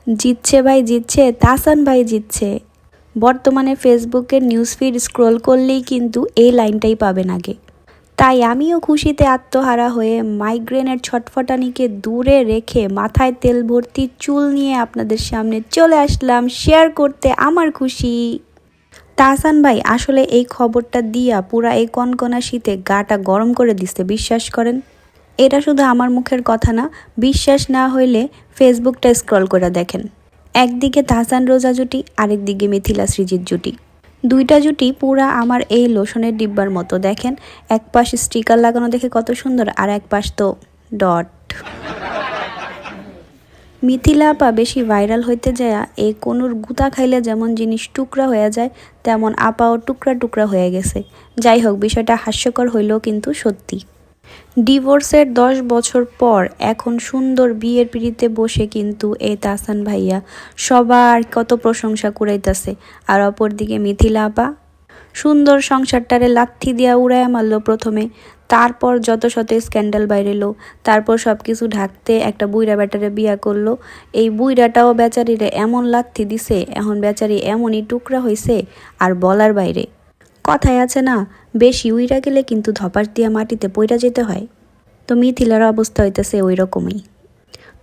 জিতছে ভাই জিতছে, তাহসান ভাই জিতছে। বর্তমানে ফেসবুকের নিউজ ফিড স্ক্রল করলেই কিন্তু এই লাইনটাই পাবেন আগে। তাই আমিও খুশিতে আত্মহারা হয়ে মাইগ্রেনের ছটফটানিকে দূরে রেখে মাথায় তেল ভর্তি চুল নিয়ে আপনাদের সামনে চলে আসলাম শেয়ার করতে আমার খুশি। তাহসান ভাই আসলে এই খবরটা দিয়া পুরা এই কনকনা শীতে গাটা গরম করে দিচ্ছে, বিশ্বাস করেন। এটা শুধু আমার মুখের কথা না, বিশ্বাস না হইলে ফেসবুকটা স্ক্রল করে দেখেন। একদিকে তাহসান রোজা জুটি, আরেকদিকে মিথিলা সৃজিত জুটি। দুইটা জুটি পুরা আমার এই লোশনের ডিব্বার মতো, দেখেন। এক পাশ স্টিকার লাগানো দেখে কত সুন্দর, আর এক পাশ তো ডট। মিথিলা আপা বেশি ভাইরাল হইতে যায় এই কোনুর গুতা খাইলে যেমন জিনিস টুকরা হয়ে যায়, তেমন আপাও টুকরা টুকরা হয়ে গেছে। যাই হোক, বিষয়টা হাস্যকর হইলেও কিন্তু সত্যি। ডিভোর্সের 10 বছর পর এখন সুন্দর বিয়ের পিঁড়িতে বসে কিন্তু এই তাহসান ভাইয়া সবার কত প্রশংসা কুড়াইতেছে। আর অপরদিকে মিথিলা আপা সুন্দর সংসারটারে লাথি দিয়া উড়াইয়া মারলো প্রথমে, তারপর যত শত স্ক্যান্ডাল বাইরেলো, তারপর সব কিছু ঢাকতে একটা বুইড়া ব্যাটারে বিয়া করলো। এই বুইড়াটাও বেচারিরে এমন লাথি দিছে, এখন বেচারি এমনই টুকরা হইছে আর বলার বাইরে। কথায় আছে না, বেশি উইরা গেলে কিন্তু ধপাস দিয়া মাটিতে পইরা যেতে হয়। তো মিথিলার অবস্থা হইতেছে ওই রকমই।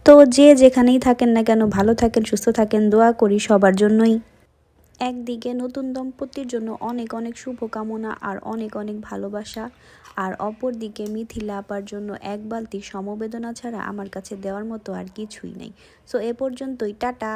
তো যে যেখানেই থাকেন না কেন, ভালো থাকেন, সুস্থ থাকেন, দোয়া করি সবার জন্যই। একদিকে নতুন দম্পতির জন্য অনেক অনেক শুভকামনা আর অনেক অনেক ভালোবাসা, আর অপরদিকে মিথিলা আপার জন্য এক বালতি সমবেদনা ছাড়া আমার কাছে দেওয়ার মতো আর কিছুই নেই। সো এ পর্যন্তই, টাটা।